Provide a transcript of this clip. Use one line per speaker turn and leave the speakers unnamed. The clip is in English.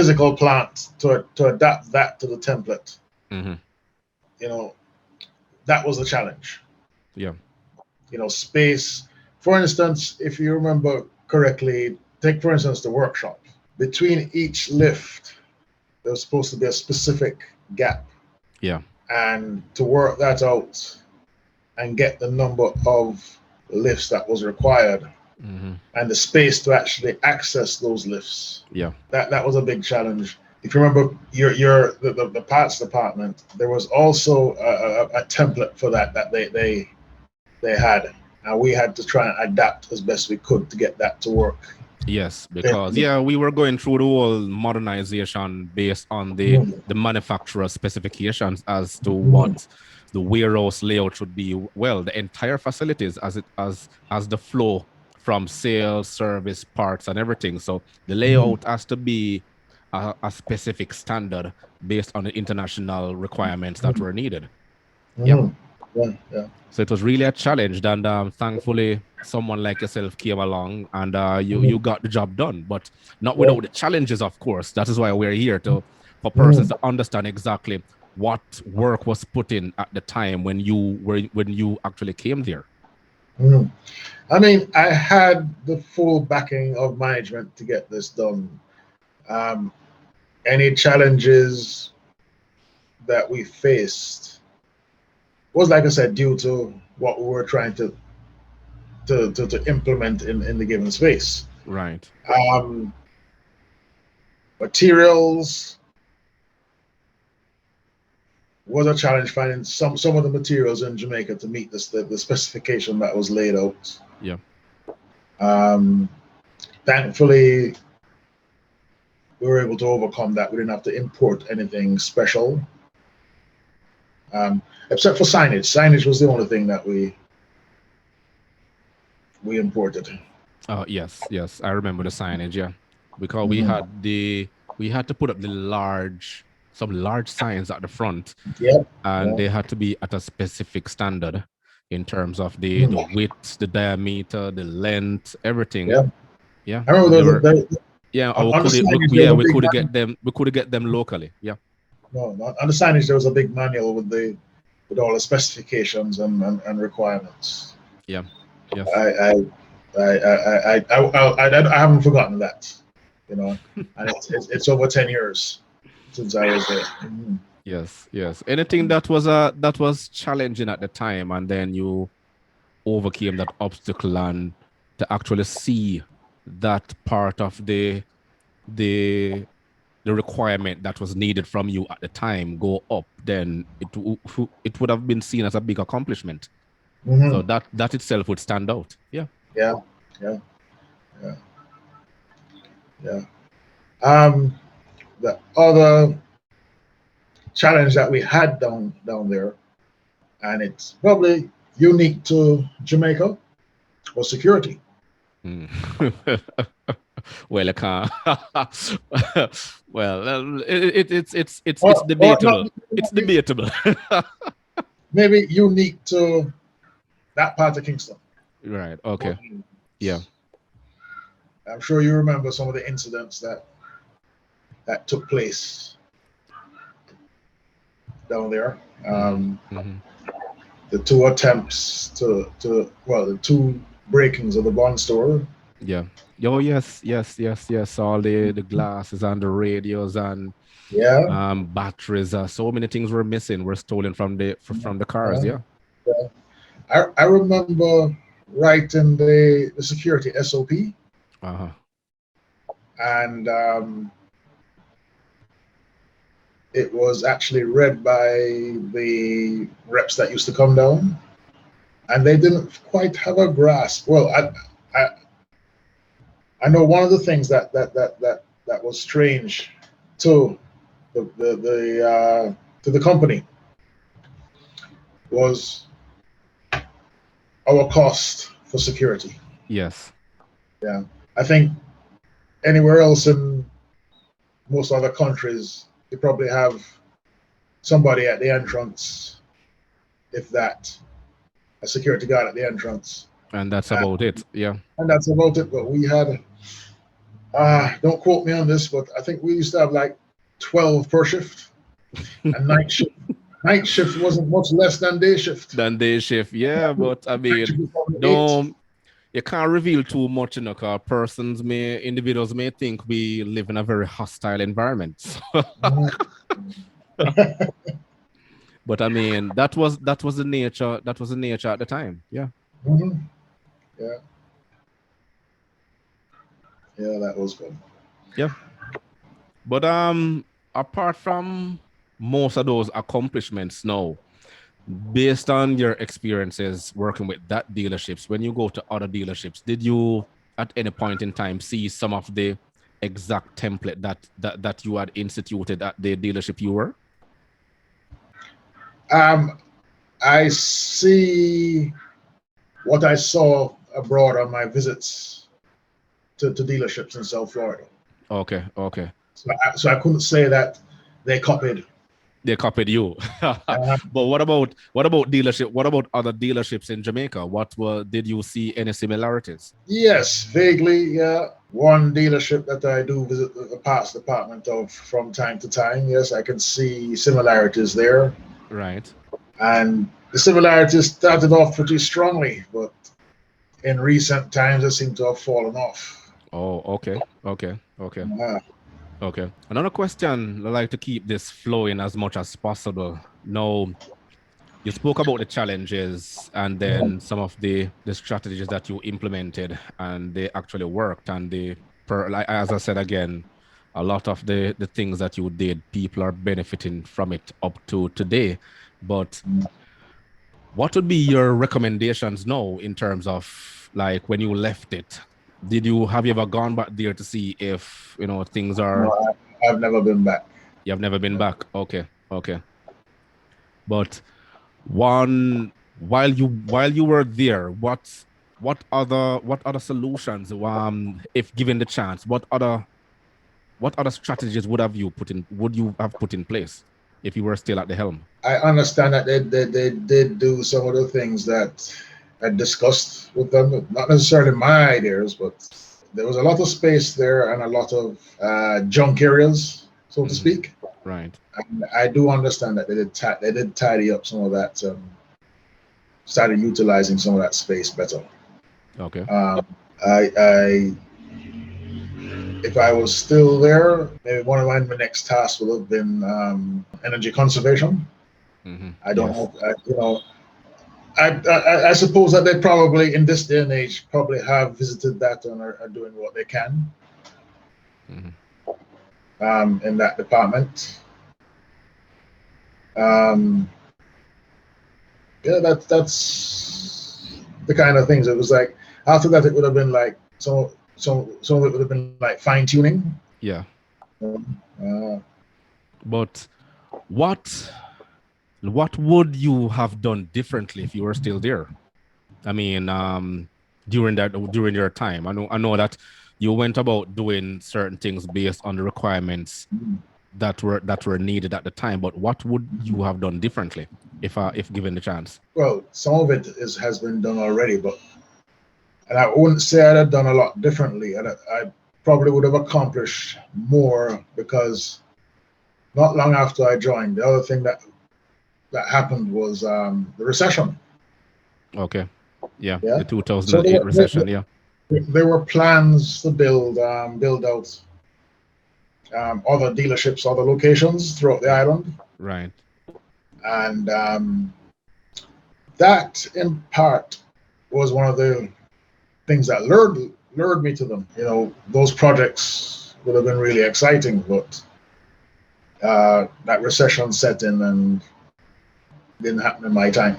physical plant to adapt that to the template.
Mm-hmm.
You know, that was the challenge.
Yeah.
You know, space. For instance, if you remember correctly, take for instance the workshop. Between each lift, there was supposed to be a specific gap,
Yeah.
and to work that out and get the number of lifts that was required
Mm-hmm.
and the space to actually access those lifts.
Yeah.
That was a big challenge. If you remember the parts department, there was also a template for that they had, and we had to try and adapt as best we could to get that to work.
Yes, because we were going through the whole modernization based on the manufacturer specifications as to what the warehouse layout should be. Well, the entire facilities as the flow from sales, service, parts, and everything. So the layout has to be a specific standard based on the international requirements that were needed. Yeah.
Yeah, yeah.
So it was really a challenge, and thankfully, someone like yourself came along, and you got the job done. But not
Yeah.
without the challenges, of course. That is why we're here for persons to understand exactly what work was put in at the time when you actually came there.
I mean, I had the full backing of management to get this done. Um, any challenges that we faced was, like I said, due to what we were trying to implement in the given space.
Right.
Um, Materials was a challenge finding some of the materials in Jamaica to meet the specification that was laid out.
Yeah.
Um, Thankfully, we were able to overcome that. We didn't have to import anything special, except for signage. Signage was the only thing that we imported.
Oh yes, yes. I remember the signage. Yeah, because we had to put up some large signs at the front,
Yeah,
and
yeah,
they had to be at a specific standard in terms of the width, the diameter, the length, everything.
yeah.
Yeah,
I remember
and they were
on,
we
on the
could
signage there was a big
we could get them locally. Yeah,
no, on the signage there was a big manual with all the specifications and requirements.
yeah, yes.
I haven't forgotten that, you know, and it's over 10 years since I was there.
Yes, yes. Anything that was challenging at the time, and then you overcame that obstacle, and to actually see that part of the the requirement that was needed from you at the time go up, then it would have been seen as a big accomplishment. So that itself would stand out. Yeah.
Yeah, yeah, yeah, yeah. Um, the other challenge that we had down there, and it's probably unique to Jamaica, was security.
Mm. Well, I can't. Well, it's debatable.
Not,
It's debatable.
maybe unique to that part of Kingston.
Right. Okay. Yeah.
I'm sure you remember some of the incidents that took place down there. The two attempts the two breakings of the bond store.
Yeah. Oh yes, yes, yes, yes. All the glasses and the radios and
Yeah,
batteries. So many things were missing. Were stolen from the cars. Yeah.
yeah. I remember writing the security SOP,
Uh-huh.
and it was actually read by the reps that used to come down, and they didn't quite have a grasp. Well, I know one of the things that was strange to to the company was our cost for security.
Yes.
Yeah, I think anywhere else in most other countries, you probably have somebody at the entrance, if that, a security guard at the entrance,
And that's about it. Yeah.
and that's about it. But we had Don't quote me on this, but I think we used to have like 12 per shift, and night shift wasn't much less than day shift.
Than day shift, yeah. But I
Night
mean,
shift was probably 8.
don't you can't reveal too much, because individuals may think we live in a very hostile environment. But I mean, that was the nature. That was the nature at the time. Yeah.
Mhm. Yeah. Yeah, that was good.
Yeah. But apart from most of those accomplishments now, based on your experiences working with that dealerships, when you go to other dealerships, did you at any point in time see some of the exact template that you had instituted at the dealership you were?
Um, I see what I saw abroad on my visits to dealerships in South Florida.
Okay.
So I couldn't say that they copied.
They copied you. But what about dealership? What about other dealerships in Jamaica? Did you see any similarities?
Yes, vaguely, yeah. One dealership that I do visit the parts department of from time to time, yes, I can see similarities there.
Right.
And the similarities started off pretty strongly, but in recent times they seem to have fallen off.
Oh, okay.
Uh,
Okay. Another question, I like to keep this flowing as much as possible. Now, you spoke about the challenges and then some of the strategies that you implemented and they actually worked. And like, as I said again, a lot of the things that you did, people are benefiting from it up to today. But what would be your recommendations now in terms of like when you left it? Have you ever gone back there to see if things are?
no, I've never been back.
You have never been back. Okay. But while you were there, what other solutions, if given the chance, what other strategies would you have put in place if you were still at the helm?
I understand that they did do some of the things that I discussed with them, not necessarily my ideas, but there was a lot of space there and a lot of junk areas, so to speak.
Right.
And I do understand that they did tidy up some of that, started utilizing some of that space better.
Okay.
I if I was still there, maybe one of my next tasks would have been energy conservation. I don't know. I suppose that they probably, in this day and age, probably have visited that and are doing what they can in that department. Yeah, that's the kind of things. It was like after that, it would have been like some of it would have been like fine tuning.
Yeah. But what would you have done differently if you were still there? I mean, during your time, I know that you went about doing certain things based on the requirements that were needed at the time. But what would you have done differently if given the chance?
Well, some of it has been done already, and I wouldn't say I'd have done a lot differently. And I probably would have accomplished more because not long after I joined, the other thing that happened was the recession.
Okay. Yeah. The 2008 recession. Yeah.
There were plans to build out other dealerships, other locations throughout the island.
Right.
And that, in part, was one of the things that lured me to them. Those projects would have been really exciting, but that recession set in and didn't happen in my time.